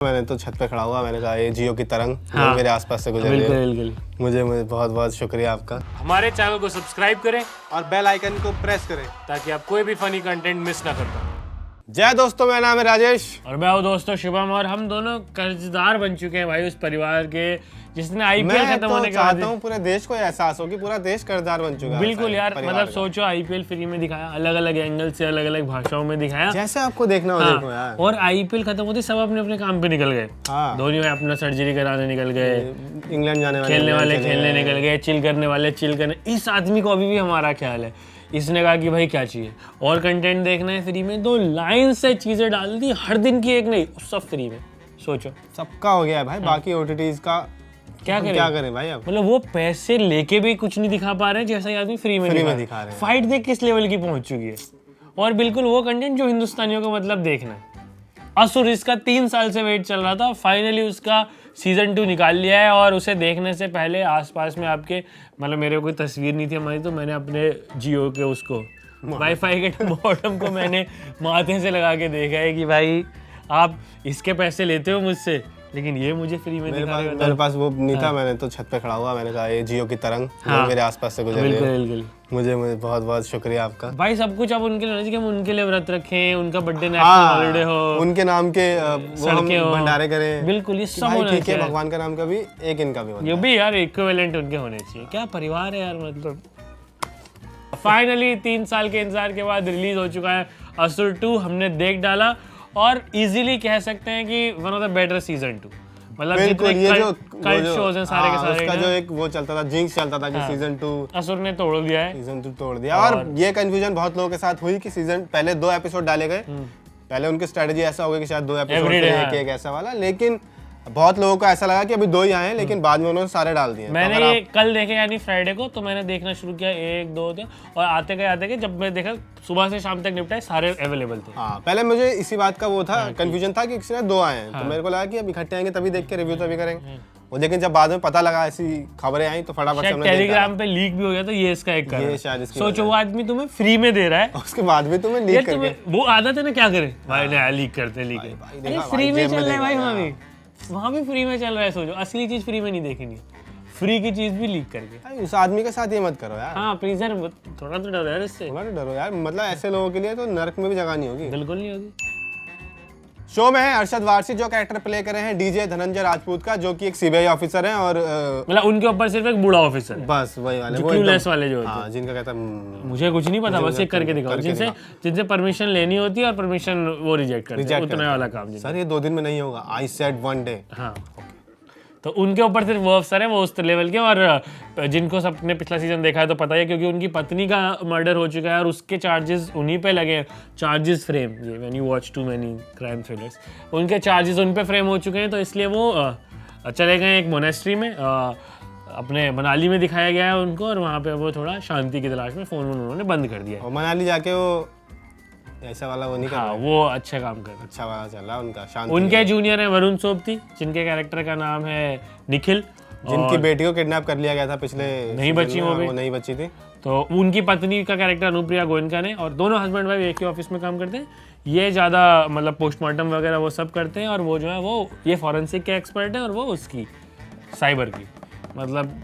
मैंने तो छत पे खड़ा हुआ, मैंने कहा ये जियो की तरंग जो मेरे आसपास से गुजर रही है। बिल्कुल। मुझे बहुत बहुत शुक्रिया आपका। हमारे चैनल को सब्सक्राइब करें और बेल आइकन को प्रेस करें ताकि आप कोई भी फनी कंटेंट मिस ना कर पाए। जय दोस्तों, मेरा नाम है राजेश और मैं हूँ दोस्तों शुभम, और हम दोनों कर्जदार बन चुके हैं भाई उस परिवार के जिसने आईपीएल खत्म होने के बाद चाहता हूँ पूरे देश को एहसास हो कि पूरा देश कर्जदार बन चुका है। बिल्कुल यार, मतलब सोचो आईपीएल फ्री में दिखाया, अलग अलग एंगल से अलग अलग भाषाओं में दिखाया, जैसे आपको देखना हो देखो यार। और आईपीएल खत्म होते सब अपने अपने काम पे निकल गए। धोनी भाई अपना सर्जरी कराने निकल गए, इंग्लैंड जाने वाले खेलने वाले खेलने निकल गए, चिल करने वाले चिल करने। इस आदमी को अभी भी हमारा ख्याल है, इसने कहा कि भाई क्या चाहिए और कंटेंट देखना है फ्री में, 2 लाइन से चीजें डाल दी, हर दिन की एक नहीं, सब फ्री में। सोचो सबका हो गया है भाई, बाकी ओटीटीज का क्या करें भाई। अब मतलब वो पैसे लेके भी कुछ नहीं दिखा पा रहे हैं जैसा आदमी फ्री में दिखा रहे हैं। फाइट देख किस लेवल की पहुंच चुकी है, और बिल्कुल वो कंटेंट जो हिंदुस्तानियों को मतलब देखना है। असुर इसका 3 साल से वेट चल रहा था, फाइनली उसका सीजन 2 निकाल लिया है। और उसे देखने से पहले आसपास में आपके मतलब मेरे कोई तस्वीर नहीं थी हमारी, तो मैंने अपने जियो के उसको वाईफाई के बॉटम को मैंने माथे से लगा के देखा है कि भाई आप इसके पैसे लेते हो मुझसे, लेकिन ये मुझे फ्री में दिखा रहे हो। मेरे पास वो नहीं था, मैंने तो छत पे खड़ा हुआ, मैंने कहा ये जियो की तरंग जो मेरे आसपास से गुजर रही है। बिल्कुल। मुझे बहुत बहुत शुक्रिया आपका भाई। सब कुछ अब उनके लिए होना चाहिए कि हम उनके लिए व्रत रखें, उनका बर्थडे नेशनल हॉलिडे हो, उनके नाम के वो हम भंडारे करें। बिल्कुल, ये सब होना चाहिए। भगवान का नाम का भी एक इनका भी ये भी यार इक्विवेलेंट उनके होने चाहिए। क्या परिवार है यार, मतलब फाइनली 3 साल के इंतजार के बाद रिलीज हो चुका है असुर 2। हमने देख डाला और इजीली कह सकते हैं कि one of the better season 2। मतलब जितने कल्ट शोज हैं सारे के सारे, उसका जो एक वो चलता था, जिंक्स चलता था कि सीजन 2 असुर ने तोड़ दिया है, सीजन 2 तोड़ दिया। और ये कंफ्यूजन बहुत लोगों के साथ हुई कि सीजन पहले 2 एपिसोड डाले गए, पहले उनकी स्ट्रेटजी ऐसा हो गया कि शायद 2 एपिसोड एक ऐसा वाला, लेकिन बहुत लोगों को ऐसा लगा कि अभी 2 ही आए हैं, लेकिन बाद में उन्होंने सारे डाल दिए। मैंने ये कल देखे यानी फ्राइडे को, तो मैंने देखना शुरू किया 1 2 3, और आते गए जब मैं देखा सुबह से शाम तक निपटाए सारे अवेलेबल थे। हाँ, पहले मुझे इसी बात का वो था, कंफ्यूजन था कि किसी ने 2 आए हैं, तो मेरे को लगा कि अब इकट्ठे आएंगे तभी देख के रिव्यू तभी करेंगे। वो लेकिन जब बाद में पता लगा ऐसी खबरें आई तो फटाफट से हमने टेलीग्राम पे लीक भी हो गया, तो ये इसका एक कारण है। सोचो वो आदमी तुम्हें फ्री में दे रहा है, उसके बाद भी तुम्हें लीक करके वो आदत है ना, क्या करे भाई लीक करते फ्री में चल रहा है भाई, वहाँ भी फ्री में चल रहा है। सोचो असली चीज फ्री में नहीं देखनी, फ्री की चीज भी लीक करके। उस आदमी के साथ ये मत करो यार। हाँ प्लीज यार, थोड़ा तो डरो यार इससे, थोड़ा तो डरो यार। मतलब ऐसे लोगों के लिए तो नरक में भी जगह नहीं होगी। बिल्कुल नहीं होगी। शो में है अरशद वारसी जो कैरेक्टर प्ले करे हैं डीजे धनंजय राजपूत का, जो कि एक सीबीआई ऑफिसर है, और मतलब उनके ऊपर सिर्फ एक बूढ़ा ऑफिसर है, बस वही वाले वो क्लूलेस वाले जो होते हैं, जिनका कहता मुझे कुछ नहीं पता, बस ये करके दिखाओ, जिनसे परमिशन लेनी होती है और परमिशन वो रिजेक्ट करते हैं, उतना वाला काम। सर ये 2 दिन में नहीं होगा, आई सेड 1 डे। हाँ, तो उनके ऊपर सिर्फ वो अफसर है, वो उस लेवल के। और जिनको सबने पिछला सीजन देखा है तो पता है, क्योंकि उनकी पत्नी का मर्डर हो चुका है और उसके चार्जेस उन्हीं पे लगे हैं। चार्जेस फ्रेम, ये when you watch too many crime thrillers, उनके चार्जेस उन पे फ्रेम हो चुके हैं, तो इसलिए वो चले गए एक मोनेस्ट्री में, अपने मनाली में दिखाया गया है उनको, और वहाँ पे वो थोड़ा शांति की तलाश में फ़ोन उन्होंने बंद कर दिया। और मनाली जाके वो ऐसा वाला वो नहीं कर रहा, वो अच्छा काम कर रहा है, अच्छा वाला चल रहा है उनका। शांति उनके जूनियर है वरुण सोबती, जिनके कैरेक्टर का नाम है निखिल, जिनकी बेटी को किडनैप कर लिया गया था पिछले, नहीं बची वो नहीं बची थी। तो उनकी पत्नी का कैरेक्टर अनुप्रिया गोयनका ने, और दोनों हस्बैंड वाइफ एक ही ऑफिस में काम करते हैं। ये ज़्यादा मतलब पोस्टमार्टम वगैरह वो सब करते हैं, और वो जो है वो ये फॉरेंसिक के एक्सपर्ट है, और वो उसकी साइबर की, मतलब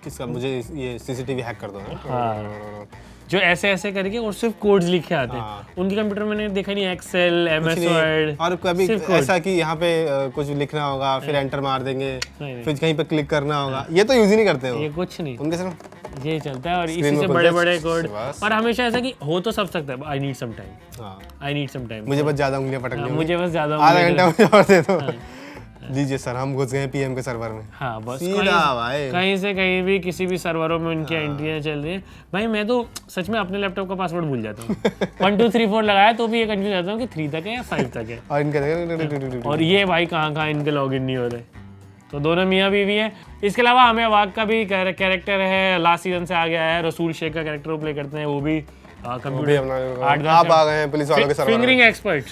किसका, मुझे ये सीसीटीवी हैक कर दो। हाँ, जो ऐसे ऐसे करके और सिर्फ कोड्स लिखे आते हैं। उनकी कंप्यूटर मैंने देखा नहीं, एक्सेल, एमएस वर्ड, और कभी ऐसा कि यहाँ पे कुछ लिखना होगा, फिर एंटर मार देंगे, फिर कहीं पे क्लिक करना होगा, ये तो यूज ही नहीं करते हो। ये कुछ नहीं, उनके सिर्फ ये चलता है, और इसी से बड़े बड़े कोड। और हमेशा ऐसा कि हो तो सब सकता है, I need some time, I need some time, मुझे बस ज्यादा उंगलियां पटकनी, मुझे बस ज्यादा, आधा घंटा मुझे और दे दो। लीजिए सर, हम घुस गए पीएम के सर्वर में। हाँ बस सीधा भाई, कहीं से कहीं भी किसी भी सर्वरों में उनकी एंट्रियां चल रही हैं। भाई मैं तो सच में अपने लैपटॉप का पासवर्ड भूल जाता हूँ। 1 2 3 4 लगाया तो भी ये कंफ्यूज रहता हूँ कि 3 तक है या 5 तक है, और इनके और ये भाई कहाँ इनके लॉगिन नहीं हो रहे। तो दोनों मियाँ बीवी है। इसके अलावा हमें वाक का भी कैरेक्टर है, लास्ट सीजन से आ गया है, रसूल शेख का कैरेक्टर प्ले करते हैं, वो भी कंप्यूटर आप आ गए हैं पुलिस वालों के सर्वर, फिंगरिंग एक्सपर्ट,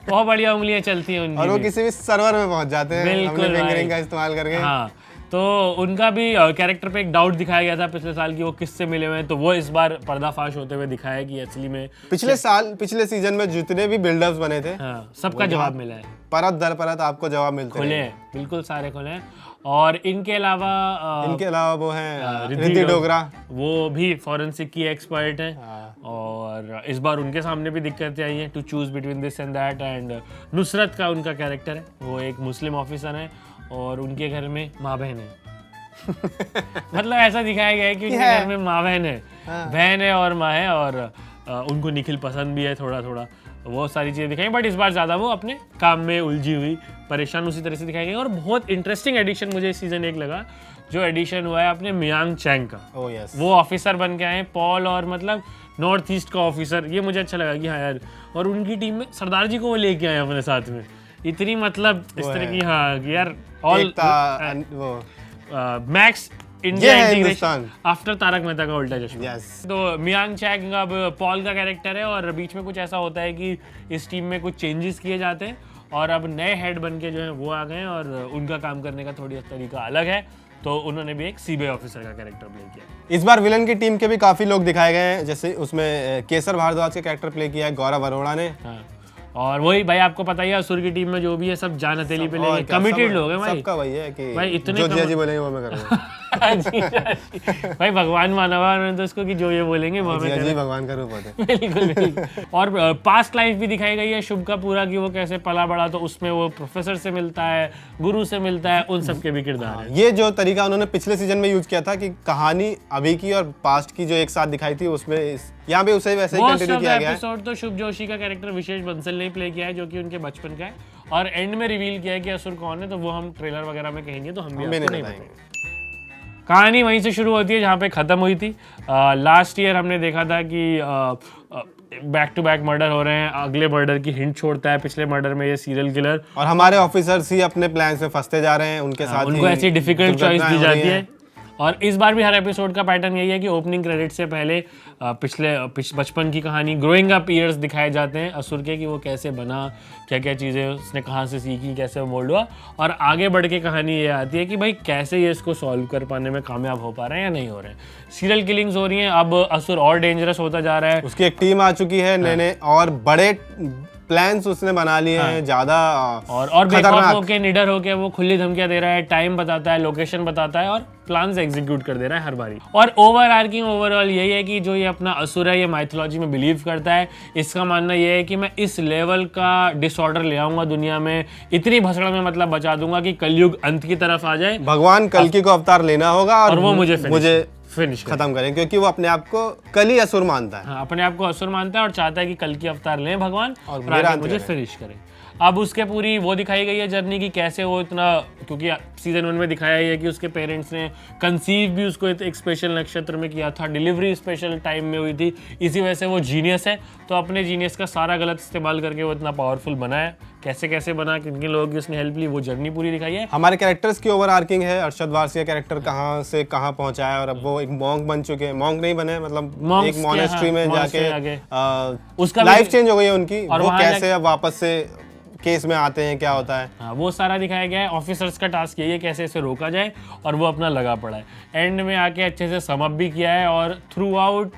बहुत बढ़िया उंगलियां चलती हैं उनकी, और वो किसी भी सर्वर में पहुंच जाते हैं बिल्कुल फिंगरिंग का इस्तेमाल करके। हाँ, तो उनका भी कैरेक्टर पे एक डाउट दिखाया गया था पिछले साल की वो किससे मिले हुए हैं, तो वो इस बार पर्दाफाश होते हुए दिखाया कि असली में पिछले सीजन में जितने भी बिल्डर्स बने थे, हाँ, सबका जवाब मिला है। परत दर परत आपको जवाब मिलते खुले हैं, बिल्कुल सारे खुले हैं। और इनके अलावा वो हैं रिद्धि डोगरा, वो भी फॉरेंसिक की एक्सपर्ट हैं। और इस बार उनके सामने भी दिक्कतें आई हैं to choose between this and that. And Nusrat का उनका कैरेक्टर है, वो एक मुस्लिम ऑफिसर है और उनके घर में माँ बहन है। मतलब ऐसा दिखाया गया है कि उनके घर में माँ बहन है, बहन है और माँ है, और उनको निखिल पसंद भी है थोड़ा थोड़ा, वो सारी चीज़ें दिखाई। बट इस बार ज़्यादा वो अपने काम में उलझी हुई परेशान उसी तरह से दिखाई गई। और बहुत इंटरेस्टिंग एडिशन मुझे सीजन 1 लगा जो एडिशन हुआ है अपने मियांग चैंग का। वो ऑफिसर बन के आए पॉल, और मतलब नॉर्थ ईस्ट का ऑफिसर, ये मुझे अच्छा लगा कि हाँ यार। और उनकी टीम में सरदार जी को वो लेके आए अपने साथ में, इतनी मतलब इस तरह की, हाँ यार all max India integration after Taarak Mehta Ka Ooltah Chashmah. तो मियांग चैंग अब पॉल का कैरेक्टर है, और बीच में कुछ ऐसा होता है कि इस टीम में कुछ चेंजेस किए जाते हैं और अब नए हेड बन के जो है वो आ गए हैं, और उनका काम करने का थोड़ी तरीका अलग है। तो उन्होंने भी एक सीबीआई ऑफिसर का कैरेक्टर प्ले किया। इस बार विलन की टीम के भी काफी लोग दिखाए गए हैं, जैसे उसमें केसर भारद्वाज का कैरेक्टर प्ले किया है गौरव अरोड़ा ने। हाँ। और वही भाई आपको पता ही है असुर की टीम में जो भी है सब जान हथेली पे लेके कमिटेड लोग हैं भाई। सबका वही है कि भाई इतने जो जी बोलेंगे वो मैं करूंगा। भाई भगवान माना हुआ उन्होंने तो उसको कि जो ये बोलेंगे वो मैं जी भगवान का रूप होता है। बिल्कुल। और पास्ट लाइफ भी दिखाई गई है शुभ का पूरा कि वो कैसे पला बड़ा, तो उसमें वो प्रोफेसर से मिलता है, गुरु से मिलता है, उन सब के भी किरदार है। ये जो तरीका उन्होंने पिछले सीजन में यूज किया था कि कहानी अभी की और पास्ट की जो एक साथ दिखाई थी, उसमें यहाँ पे उसे वैसे ही कंटिन्यू किया गया है। एपिसोड तो शुभ जोशी का कैरेक्टर विशेष बंसल ने प्ले किया है जो कि उनके बचपन का है, और एंड में रिवील किया है कि असुर कौन है, तो वो हम ट्रेलर वगैरह में कहेंगे, तो हम भी नहीं बताएंगे। कहानी वहीं से शुरू होती है जहाँ पे ख़त्म हुई थी। लास्ट ईयर हमने देखा था कि बैक टू बैक मर्डर हो रहे हैं, अगले मर्डर की हिंट छोड़ता है पिछले मर्डर में ये सीरियल किलर, और हमारे ऑफिसर्स ही अपने प्लान्स में फंसते जा रहे हैं, उनके साथ उनको ऐसी डिफिकल्ट चॉइस दी जाती है। और इस बार भी हर एपिसोड का पैटर्न यही है कि ओपनिंग क्रेडिट से पहले बचपन की कहानी, ग्रोइंग अप ईयर्स दिखाए जाते हैं असुर के, कि वो कैसे बना, क्या क्या चीज़ें उसने कहाँ से सीखी, कैसे वो मोल्ड हुआ, और आगे बढ़ के कहानी ये आती है कि भाई कैसे ये इसको सॉल्व कर पाने में कामयाब हो पा रहे हैं या नहीं हो रहे हैं। सीरियल किलिंग्स हो रही हैं, अब असुर और डेंजरस होता जा रहा है, उसकी एक टीम आ चुकी है, नए और बड़े प्लान्स उसने बना लिए हैं, ज्यादा और बेखौफ होके निडर होके वो खुली धमकियां दे रहा है, टाइम बताता है, लोकेशन बताता है, और प्लान्स एग्जीक्यूट कर दे रहा है हर बारी। और ओवरऑल यही है कि जो ये अपना असुर है, ये माइथोलॉजी में बिलीव करता है। इसका मानना ये है कि मैं इस लेवल का डिसऑर्डर ले आऊंगा दुनिया में, इतनी भसड़ में मतलब बचा दूंगा कि कलयुग अंत की तरफ आ जाए, भगवान कल्कि को अवतार लेना होगा और वो मुझे फिनिश खत्म करें, क्योंकि वो अपने आप को कल ही असुर मानता है। हाँ, अपने आप को असुर मानता है और चाहता है कि कल की अवतार लें भगवान और मुझे फिनिश करें। अब उसके पूरी वो दिखाई गई है जर्नी की, कैसे वो इतना, क्योंकि सीजन 1 में दिखाया है कि उसके पेरेंट्स ने कंसीव भी उसको एक स्पेशल नक्षत्र में किया था, डिलीवरी स्पेशल टाइम में हुई थी, इसी वजह से वो जीनियस है। तो अपने जीनियस का सारा गलत इस्तेमाल करके वो इतना पावरफुल बना है। कैसे कैसे बना, किन किन लोगों की उसने हेल्प ली, वो जर्नी पूरी दिखाई है। हमारे कैरेक्टर्स की ओवर आर्किंग है, अरशद वारसी का कैरेक्टर कहाँ से कहाँ पहुंचा है, और अब वो एक मॉन्क बन चुके हैं, मॉन्क नहीं बने मतलब एक मॉनेस्ट्री में जाके उसका लाइफ चेंज हो गई है उनकी, और वो कैसे अब वापस से केस में आते हैं, क्या होता है। हाँ, वो सारा दिखाया गया है। ऑफिसर्स का टास्क यही है कैसे इसे रोका जाए, और वो अपना लगा पड़ा है। एंड में आके अच्छे से सम अप भी किया है, और थ्रू आउट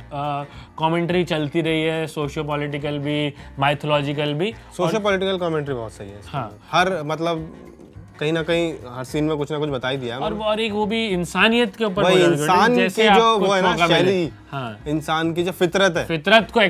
कमेंट्री चलती रही है, सोशियो पॉलिटिकल भी, माइथोलॉजिकल भी। सोशियो पॉलिटिकल कमेंट्री बहुत सही है। हाँ, हर मतलब कहीं ना कहीं हर सीन में कुछ ना कुछ बता ही दिया है। और एक वो भी इंसानियत के ऊपर, इंसान की जो वो है ना शैली, हाँ, इंसान की जो फितरत है, फितरत को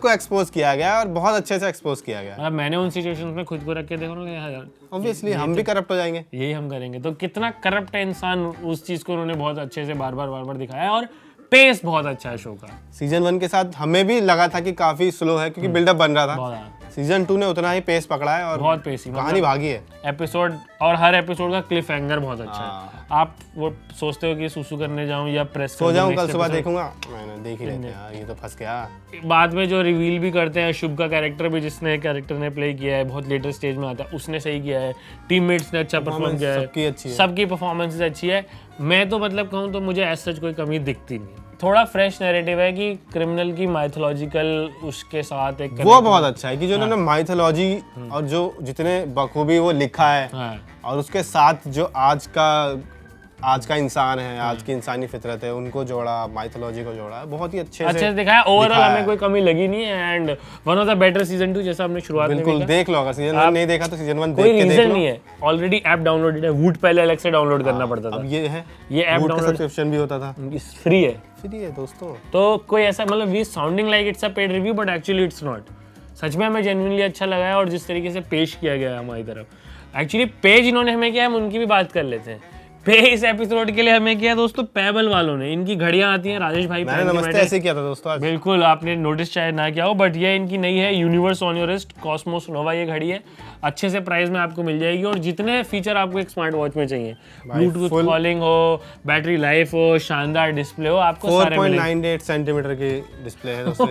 एक्सपोज किया गया और बहुत अच्छे से एक्सपोज किया गया। मैंने उन सिचुएशंस में खुद को रख के देखो ना, ऑब्वियसली हम भी करप्ट हो जाएंगे, यही हम करेंगे। तो कितना करप्ट है इंसान, उस चीज को उन्होंने बहुत अच्छे से बार बार दिखाया, और पेस बहुत अच्छा है शो का। सीजन 1 के साथ हमें भी लगा था कि काफी स्लो है, क्योंकि बिल्डअप बन रहा था। सीजन 2 ने उतना ही पेस पकड़ा है, और बहुत पेसी, कहानी भागी है एपिसोड, और हर एपिसोड का क्लिफ हैंगर बहुत अच्छा है। आप वो सोचते हो कि सुसु करने जाऊं या प्रेस सो जाऊं, कल सुबह देखूंगा, मैंने देख ही लेते यार, ये तो फंस गया। बाद में जो रिवील भी करते हैं, शुभ का कैरेक्टर भी जिसने कैरेक्टर ने प्ले किया है, बहुत लेटर स्टेज में आता है, उसने सही किया है, टीममेट्स ने अच्छा परफॉर्म किया है, सबकी परफॉर्मेंस अच्छी है। मैं तो मतलब कहूँ तो मुझे ऐसा कोई कमी दिखती नहीं। थोड़ा फ्रेश नैरेटिव है कि क्रिमिनल की माइथोलॉजिकल उसके साथ एक वो बहुत अच्छा है कि जो उन्होंने माइथोलॉजी और जो जितने बखूबी वो लिखा है, और उसके साथ जो आज का आज का इंसान है, आज की इंसानी फितरत है, उनको जोड़ा, माइथोलॉजी को जोड़ा, बहुत ही अच्छे से दिखाया। ओवरऑल हमें कोई कमी लगी नहीं है and one of the better season 2 जैसा हमने शुरुआत में बिल्कुल देख लो। अगर सीजन 1 नहीं देखा तो सीजन 1 देख के देख लो। रीजन नहीं है, ऑलरेडी ऐप डाउनलोडेड है। वूट पहले अलग से डाउनलोड करना पड़ता था, अब ये है, ये ऐप डाउनलोड सब्सक्रिप्शन भी होता था, फ्री है दोस्तों। तो कोई ऐसा मतलब we sounding like it's a paid review but actually it's not. सच में हमें जेन्युइनली अच्छा लगा है और जिस तरीके से पेश किया गया है हमारी तरफ। एक्चुअली पेज इन्होंने हमें किया, हम उनकी भी बात कर लेते हैं। पे इस एपिसोड के लिए हमें किया दोस्तों पेबल वालों ने। इनकी घड़ियां आती हैं, राजेश भाई मैंने नमस्ते ऐसे किया था दोस्तों आज। बिल्कुल, आपने नोटिस शायद ना किया हो बट ये इनकी नई है, universe on your wrist Cosmos Nova ये घड़ी है। अच्छे से प्राइस में आपको मिल जाएगी और जितने फीचर आपको एक स्मार्ट वॉच में चाहिए, ब्लूटूथ कॉलिंग हो, बैटरी लाइफ हो, शानदार डिस्प्ले हो, आपको सारे मिलेंगे। 4.98 सेंटीमीटर की डिस्प्ले है दोस्तों।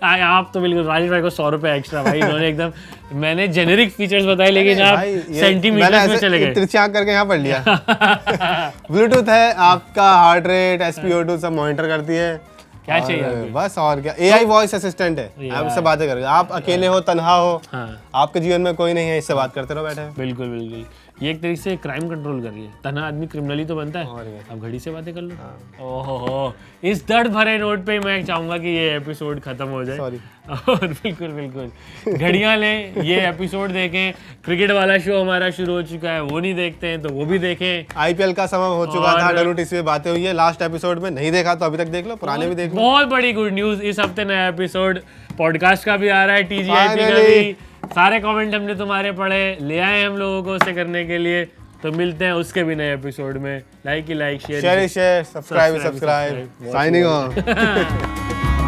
आप तो बिल्कुल राजेश भाई को 100 रुपए एक्स्ट्रा भाई इन्होंने एकदम, मैंने जेनेरिक फीचर्स बताए लेकिन आप सेंटीमीटर में चले गए। तिरछी आंख करके यहाँ पढ़ लिया। ब्लूटूथ है, आपका हार्ट रेट, SpO2 सब मॉनिटर करती है। क्या चाहिए बस और क्या, AI वॉइस असिस्टेंट है, आप इससे बातें करोगे। आप अकेले हो, तन्हा हो, आपके जीवन में कोई नहीं है, इससे बात करते रहो बैठे। बिल्कुल बिल्कुल, ये एक तरीके से क्राइम कंट्रोल कर रही है। तन्हा आदमी क्रिमिनल ही तो बनता है। अब घड़ी से बातें कर लो। ओहो, इस दर्द भरे नोट पे मैं चाहूंगा कि ये एपिसोड खत्म हो जाए। सॉरी। और बिल्कुल बिल्कुल घड़ियां लें, ये एपिसोड देखें। क्रिकेट वाला शो हमारा शुरू हो चुका है, वो नहीं देखते हैं तो वो भी देखें। IPL का समय हो चुका था, WTC पे बातें हुई है, लास्ट एपिसोड में नहीं देखा तो अभी तक देख लो, पुराने भी देख लो। बहुत बड़ी गुड न्यूज, इस हफ्ते नया एपिसोड पॉडकास्ट का भी आ रहा है, TGIP का भी। सारे कमेंट हमने तुम्हारे पढ़े, ले आए हम लोगों को उसे करने के लिए। तो मिलते हैं उसके भी नए एपिसोड में। Like share subscribe signing off.